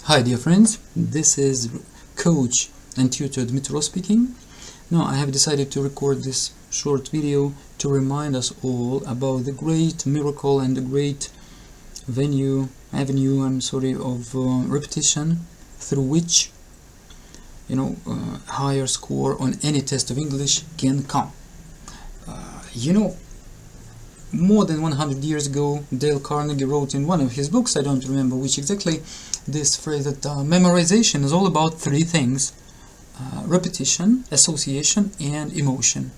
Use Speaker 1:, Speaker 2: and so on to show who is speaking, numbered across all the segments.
Speaker 1: Hi dear friends, this is coach and tutor Tutor speaking. Now I have decided to record this short video to remind us all about the great miracle and the great avenue of repetition through which higher score on any test of English can come. More than 100 years ago, Dale Carnegie wrote in one of his books, I don't remember which exactly, this phrase that memorization is all about three things: repetition, association, and emotion.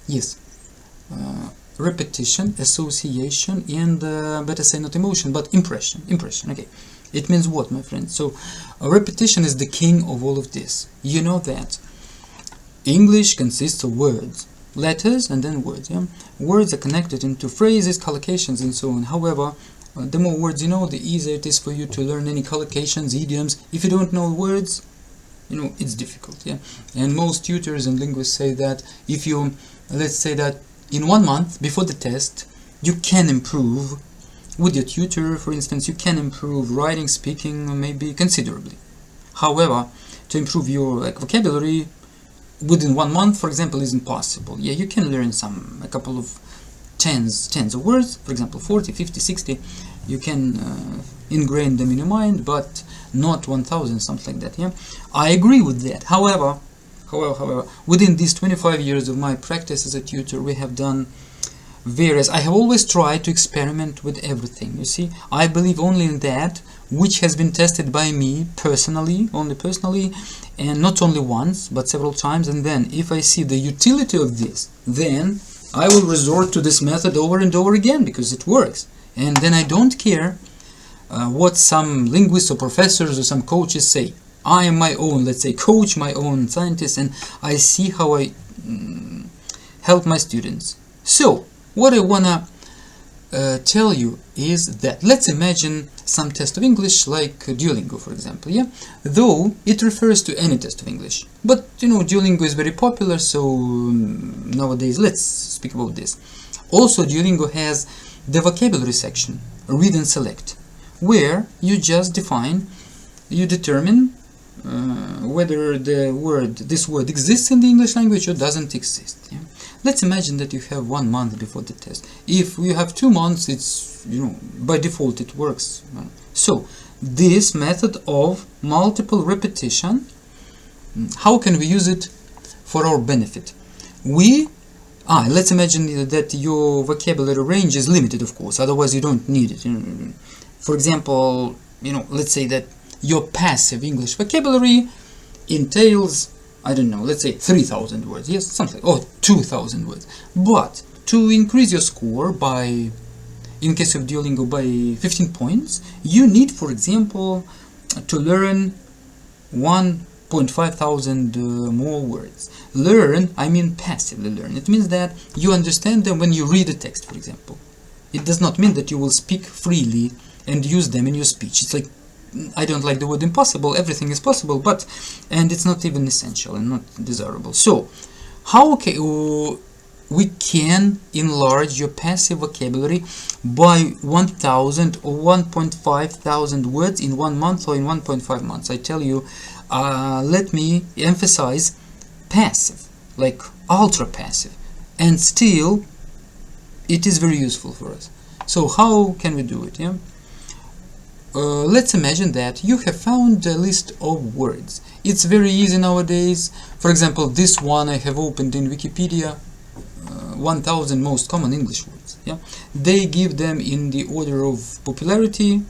Speaker 1: Yes, repetition, association, and better say not emotion, but impression. Okay, it means what, my friends? So repetition is the king of all of this. You know that English consists of words, letters, and then words. Words are connected into phrases, collocations, and so on. However, the more words you know, the easier it is for you to learn any collocations, idioms. If you don't know words, it's difficult. And most tutors and linguists say that if you, let's say that in 1 month before the test, you can improve with your tutor, for instance, you can improve writing, speaking, maybe considerably. However, to improve your vocabulary within 1 month, for example, isn't possible. You can learn a couple of tens of words, for example 40, 50, 60. You can ingrain them in your mind, but not 1000, something like that. I agree with that. However, within these 25 years of my practice as a tutor, we have done I have always tried to experiment with everything. You see, I believe only in that which has been tested by me personally, and not only once but several times. And then if I see the utility of this, then I will resort to this method over and over again, because it works. And then I don't care what some linguists or professors or some coaches say. I am my own, let's say, coach, my own scientist, and I see how I help my students. So what I wanna tell you is that let's imagine some test of English like Duolingo, for example. Though it refers to any test of English, but Duolingo is very popular, so nowadays let's speak about this. Also, Duolingo has the vocabulary section, read and select, where you just determine whether this word exists in the English language or doesn't exist. Let's imagine that you have 1 month before the test. If you have 2 months, it's by default it works. So this method of multiple repetition, how can we use it for our benefit? Let's imagine that your vocabulary range is limited, of course, otherwise you don't need it. For example, let's say that your passive English vocabulary entails, I don't know, let's say 3000 words, yes, something, or 2000 words. But to increase your score by, in case of Duolingo, by 15 points, you need, for example, to learn 1,500 more words. Learn, I mean passively learn. It means that you understand them when you read a text, for example. It does not mean that you will speak freely and use them in your speech. It's like, I don't like the word impossible. Everything is possible, and it's not even essential and not desirable. So how we can enlarge your passive vocabulary by 1000 or 1,500 words in 1 month or in 1.5 months? I tell you, let me emphasize passive, like ultra passive, and still it is very useful for us. So how can we do it? Let's imagine that you have found a list of words. It's very easy nowadays. For example, this one I have opened in Wikipedia, 1000 most common English words. They give them in the order of popularity.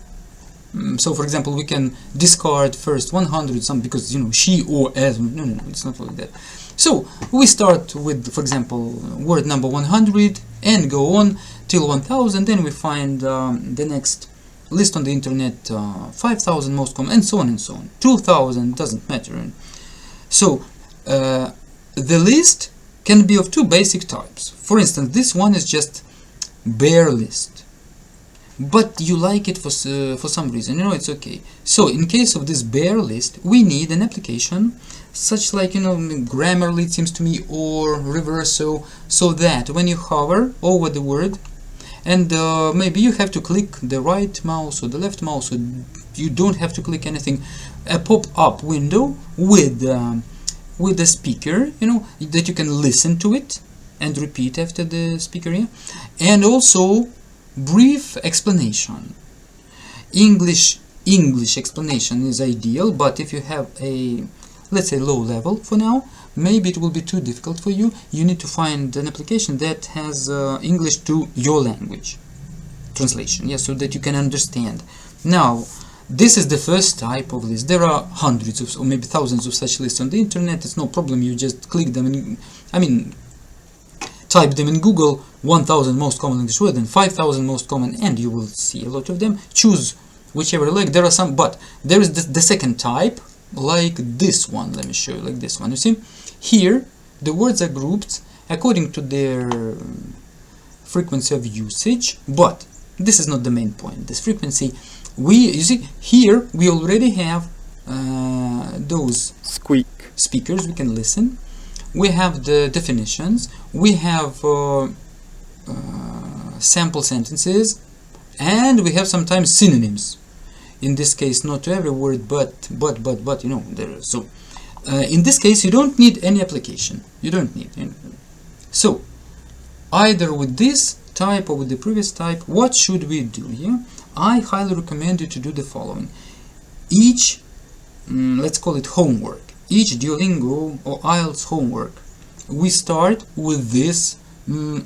Speaker 1: So for example, we can discard first 100 because she or as. No, it's not like that. So we start with, for example, word number 100 and go on till 1000. Then we find the next list on the internet, 5000 most common, and so on and so on. 2000, doesn't matter. So the list can be of two basic types. For instance, this one is just bare list, but you like it for some reason, it's okay. So in case of this bare list, we need an application such like Grammarly, it seems to me, or Reverso, so that when you hover over the word, and maybe you have to click the right mouse or the left mouse or you don't have to click anything. A pop-up window with the speaker, you know, that you can listen to it and repeat after the speaker, yeah? And also brief explanation. English explanation is ideal, but if you have a, let's say, low level for now, maybe it will be too difficult for you. You need to find an application that has English to your language translation, yeah, so that you can understand. Now, this is the first type of list. There are hundreds of, or maybe thousands of such lists on the internet. It's no problem. You just click them and, I mean, type them in Google, 1000 most common English words and 5000 most common, and you will see a lot of them. Choose whichever you like. There are some, but there is the second type, like this one. Let me show you, like this one. You see, here the words are grouped according to their frequency of usage, but this is not the main point. This frequency, you see, here we already have those speakers. We can listen. We have the definitions. We have sample sentences, and we have sometimes synonyms. In this case, not to every word, but you know, there. So in this case, you don't need any application. You don't need any. So either with this type or with the previous type, what should we do here? I highly recommend you to do the following. Each, let's call it homework, each Duolingo or IELTS homework, we start with this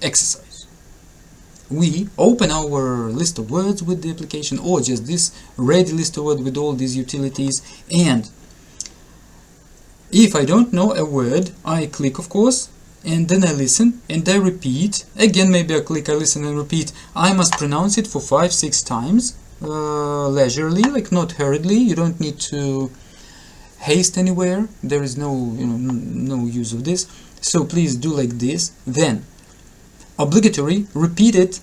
Speaker 1: exercise. We open our list of words with the application, or just this ready list of words with all these utilities, and if I don't know a word, I click, of course, and then I listen and I repeat. Again, maybe I click, I listen and repeat. I must pronounce it for 5-6 times, leisurely, like not hurriedly. You don't need to haste anywhere. There is no, you know, no use of this. So please do like this. Then, obligatory, repeat it,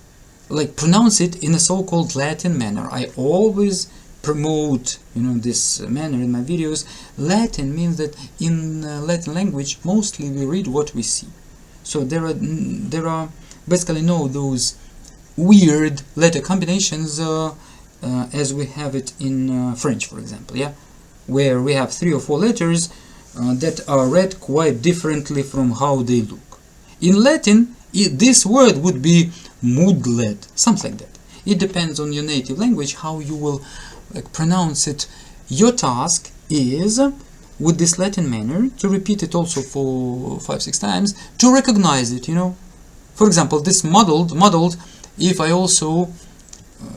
Speaker 1: like pronounce it in a so-called Latin manner. I always promote, you know, this manner in my videos. Latin means that in Latin language mostly we read what we see. So there are basically no those weird letter combinations as we have it in French, for example, yeah, where we have 3 or 4 letters that are read quite differently from how they look. In Latin, this word would be moodlet, something like that. It depends on your native language how you will pronounce it. Your task is, with this Latin manner, to repeat it also for 5-6 times, to recognize it, you know. For example, this muddled, if I also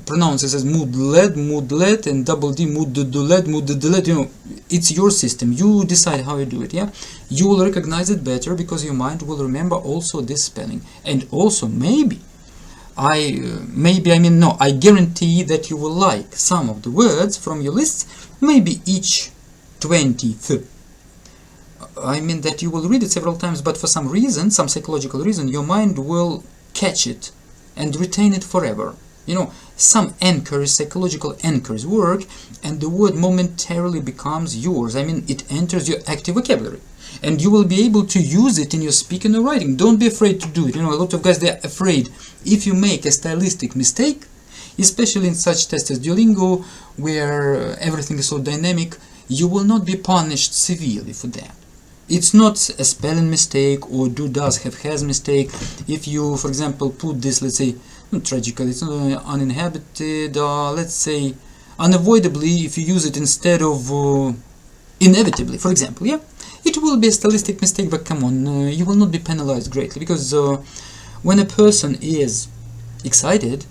Speaker 1: pronounce it as moodlet, and double D, moodlet, you know, it's your system. You decide how you do it, yeah. You will recognize it better because your mind will remember also this spelling. And also, I guarantee that you will like some of the words from your lists, maybe each 20th. I mean that you will read it several times, but for some reason, some psychological reason, your mind will catch it and retain it forever. You know, some anchors, psychological anchors work, and the word momentarily becomes yours. I mean, it enters your active vocabulary, and you will be able to use it in your speaking or writing. Don't be afraid to do it. You know, a lot of guys, they're afraid. If you make a stylistic mistake, especially in such tests as Duolingo, where everything is so dynamic, you will not be punished severely for that. It's not a spelling mistake or do, does, have, has mistake. If you, for example, put this, let's say, tragically, it's not uninhabited, let's say, unavoidably, if you use it instead of inevitably, for example, yeah, it will be a stylistic mistake, but come on, you will not be penalized greatly, because when a person is excited,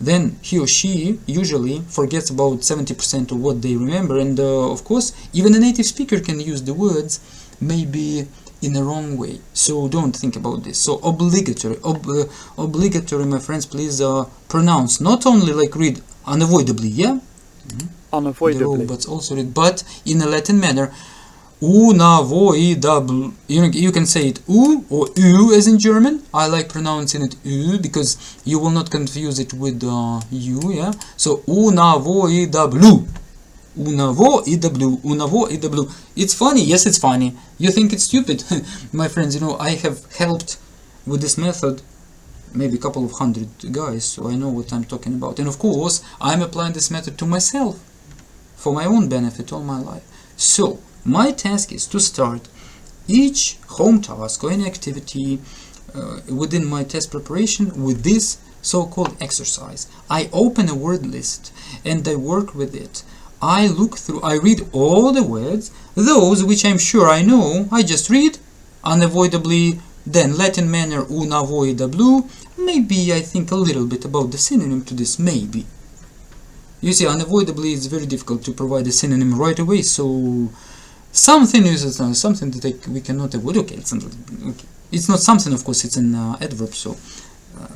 Speaker 1: then he or she usually forgets about 70% of what they remember, and of course, even a native speaker can use the words maybe in a wrong way. So don't think about this. So obligatory, my friends, please pronounce, not only like read unavoidably, yeah?
Speaker 2: Unavoidably.
Speaker 1: But also read, but in a Latin manner. Unavoidable. You can say it u or u as in German. I like pronouncing it u because you will not confuse it with u, yeah? So unavoidable. Unavoidable. It's funny. Yes, it's funny. You think it's stupid. My friends, you know, I have helped with this method maybe a couple of hundred guys, so I know what I'm talking about. And of course, I'm applying this method to myself for my own benefit all my life. So my task is to start each home task or any activity within my test preparation with this so-called exercise. I open a word list and I work with it. I look through, I read all the words, those which I'm sure I know, I just read unavoidably, then Latin manner unavoidable, maybe I think a little bit about the synonym to this, maybe. You see, unavoidably is very difficult to provide a synonym right away, so something is something that we cannot avoid. Okay, it's not something, of course, it's an adverb, so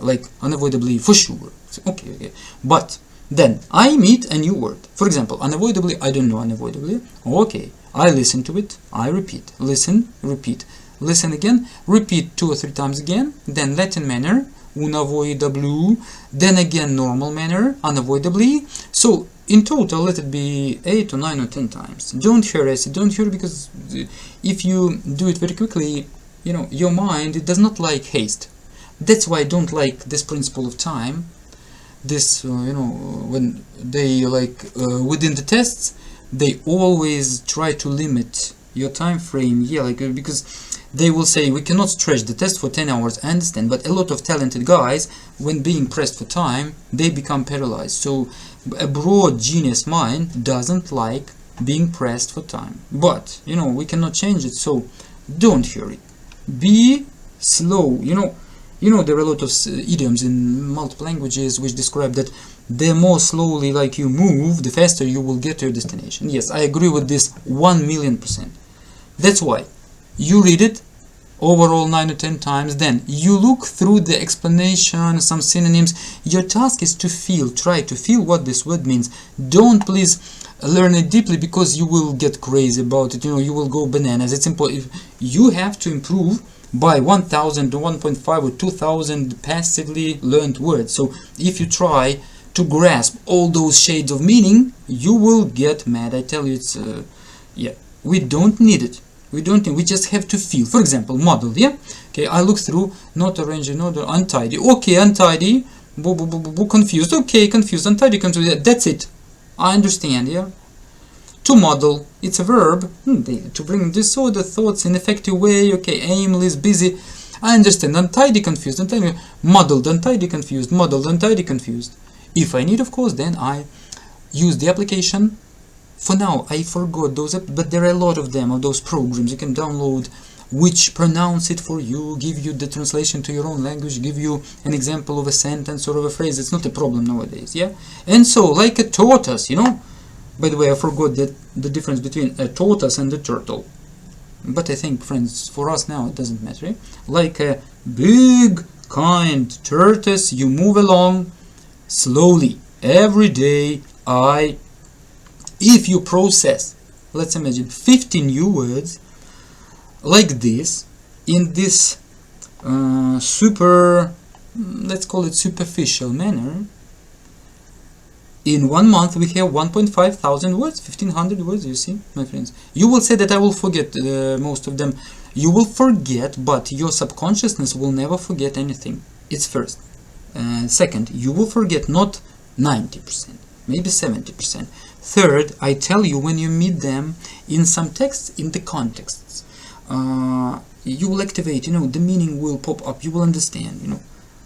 Speaker 1: like unavoidably for sure. So, okay. But then I meet a new word. For example, unavoidably, I don't know unavoidably. Okay, I listen to it, I repeat. Listen, repeat. Listen again, repeat 2 or 3 times again, then Latin manner, unavoidable, then again normal manner, unavoidably. So in total, let it be 8 or 9 or 10 times. Don't hurry, don't hurry, because if you do it very quickly, you know, your mind, it does not like haste. That's why I don't like this principle of time. This, you know, when they within the tests, they always try to limit your time frame. Yeah, because they will say we cannot stretch the test for 10 hours. I understand, but a lot of talented guys, when being pressed for time, they become paralyzed. So a broad genius mind doesn't like being pressed for time. But you know, we cannot change it. So don't hurry. Be slow. You know, there are a lot of idioms in multiple languages which describe that the more slowly you move, the faster you will get to your destination. Yes, I agree with this 1,000,000%. That's why you read it overall 9 or 10 times, then you look through the explanation, some synonyms. Your task is to try to feel what this word means. Don't please learn it deeply, because you will get crazy about it. You know, you will go bananas. It's important. You have to improve by 1,000 to 1.5 or 2,000 passively learned words. So if you try to grasp all those shades of meaning, you will get mad. I tell you, it's yeah, we don't need it. We just have to feel. For example, model, yeah? Okay, I look through, not arranged in order, untidy. Okay, untidy, confused. Okay, confused, untidy, confused. That's it. I understand, yeah? To model, it's a verb, to bring disordered thoughts in effective way. Okay, aimless, busy. I understand. Untidy, confused, untidy, muddled, untidy, confused, muddled, untidy, confused. If I need, of course, then I use the application. For now, I forgot those, but there are a lot of them, of those programs you can download, which pronounce it for you, give you the translation to your own language, give you an example of a sentence or of a phrase. It's not a problem nowadays, yeah? And so, like a tortoise, you know? By the way, I forgot the difference between a tortoise and a turtle. But I think, friends, for us now, it doesn't matter, eh? Like a big, kind tortoise, you move along slowly. Every day, if you process, let's imagine 50 new words like this, in this let's call it superficial manner, in 1 month we have 1.5 thousand words, 1,500 words, you see, my friends. You will say that I will forget most of them. You will forget, but your subconsciousness will never forget anything. It's first. Second, you will forget not 90%, maybe 70%. Third, I tell you, when you meet them in some texts, in the contexts, you will activate, you know, the meaning will pop up, you will understand, you know.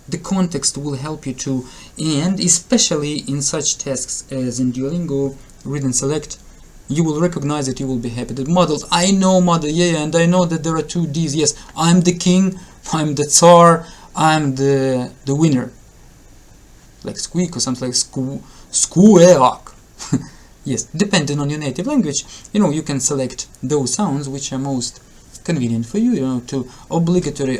Speaker 1: The context will help you to, and especially in such tasks as in Duolingo, read and select, you will recognize it, you will be happy. The models, I know model, yeah, and I know that there are 2 Ds, yes, I'm the king, I'm the Tsar, I'm the winner. Like squeak or something like squeak. Yes, depending on your native language, you know, you can select those sounds which are most convenient for you, you know, to obligatory.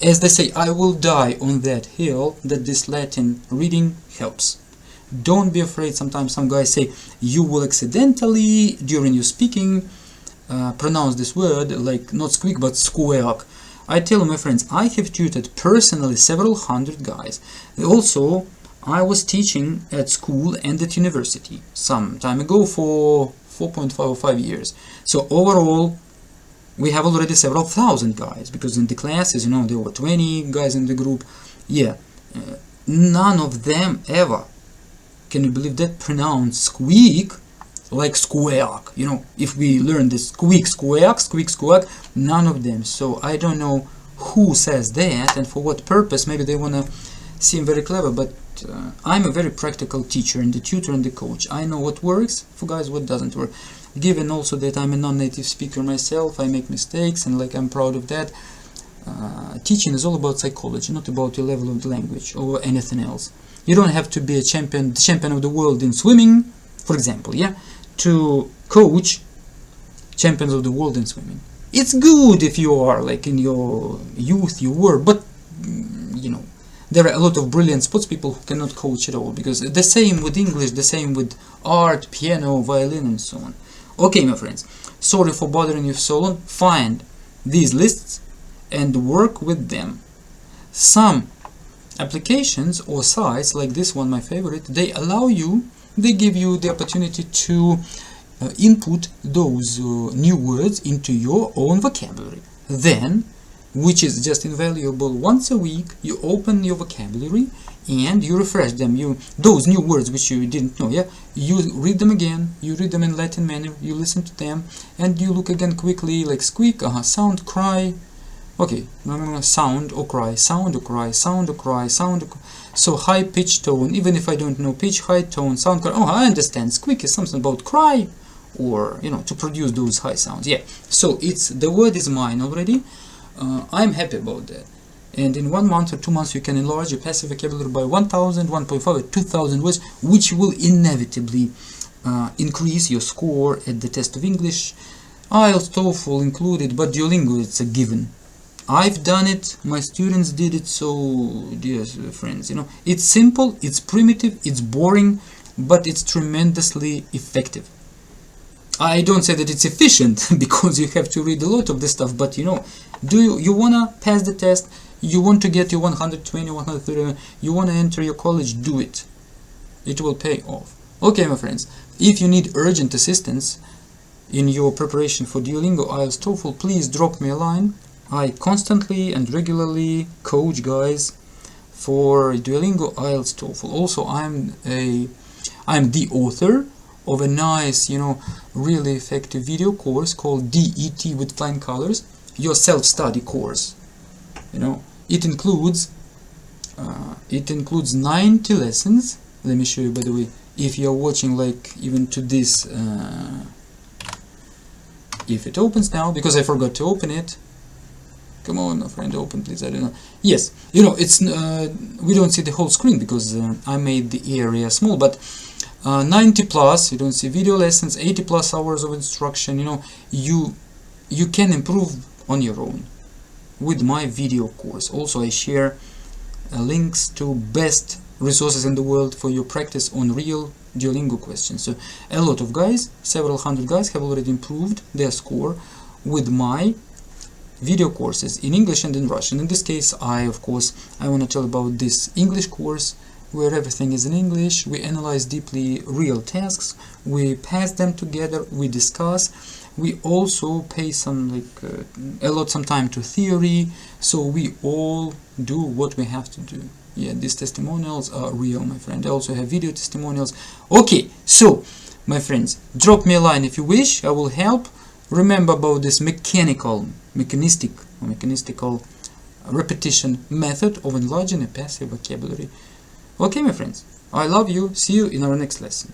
Speaker 1: As they say, I will die on that hill that this Latin reading helps. Don't be afraid. Sometimes some guys say you will accidentally, during your speaking, pronounce this word like not squeak but squeak. I tell you, my friends, I have tutored personally several hundred guys. Also, I was teaching at school and at university some time ago for 4.5 or 5 years. So overall, we have already several thousand guys, because in the classes, you know, there were 20 guys in the group. Yeah, none of them ever, can you believe that, pronounce squeak like squawk. You know, if we learn this squeak squawk, squeak squawk, none of them. So I don't know who says that and for what purpose. Maybe they want to seem very clever, but I'm a very practical teacher and the tutor and the coach. I know what works for guys, what doesn't work. Given also that I'm a non-native speaker myself, I make mistakes, and like I'm proud of that. Teaching is all about psychology, not about your level of the language or anything else. You don't have to be a champion, the champion of the world in swimming, for example, yeah, to coach champions of the world in swimming. It's good if you are, like in your youth you were, but you know, there are a lot of brilliant sports people who cannot coach at all, because the same with English, the same with art, piano, violin, and so on. Okay, my friends, sorry for bothering you so long. Find these lists and work with them. Some applications or sites, like this one, my favorite, they allow you, they give you the opportunity to input those new words into your own vocabulary. Then, which is just invaluable, once a week you open your vocabulary and you refresh them. Those new words which you didn't know, yeah, you read them again, you read them in Latin manner, you listen to them, and you look again quickly, like squeak, sound, cry. Okay, sound or cry, sound or cry, sound or cry, sound or cry. So high pitch tone, even if I don't know pitch, high tone, sound, cry. Oh, I understand. Squeak is something about cry, or you know, to produce those high sounds. Yeah. So it's, the word is mine already. I'm happy about that. And in 1 month or 2 months, you can enlarge your passive vocabulary by 1,000, 1.5, or 2,000 words, which will inevitably increase your score at the test of English, IELTS, TOEFL included, but Duolingo, it's a given. I've done it, my students did it, so dear friends, you know, it's simple, it's primitive, it's boring, but it's tremendously effective. I don't say that it's efficient because you have to read a lot of this stuff, but you know, do you wanna pass the test, you want to get your 120, 130, you wanna enter your college, do it. It will pay off. Okay, my friends, if you need urgent assistance in your preparation for Duolingo, IELTS, TOEFL, please drop me a line. I constantly and regularly coach guys for Duolingo, IELTS, TOEFL. Also, I'm the author of a nice, you know, really effective video course called DET with flying colors, your self-study course. You know, it includes 90 lessons. Let me show you, by the way, if you're watching like even to this, if it opens now, because I forgot to open it. Come on, my friend, open please. I don't know. Yes, you know, it's we don't see the whole screen because I made the area small, but 90 plus, you don't see video lessons, 80 plus hours of instruction. You know, you can improve on your own with my video course. Also, I share links to best resources in the world for your practice on real Duolingo questions. So a lot of guys, several hundred guys, have already improved their score with my video courses in English and in Russian. In this case, I want to tell about this English course where everything is in English. We analyze deeply real tasks, we pass them together, we discuss. We also pay some time to theory, so we all do what we have to do. Yeah, these testimonials are real, my friend. I also have video testimonials. Okay, so my friends, drop me a line if you wish, I will help. Remember about this mechanistic repetition method of enlarging a passive vocabulary. Okay, my friends, I love you. See you in our next lesson.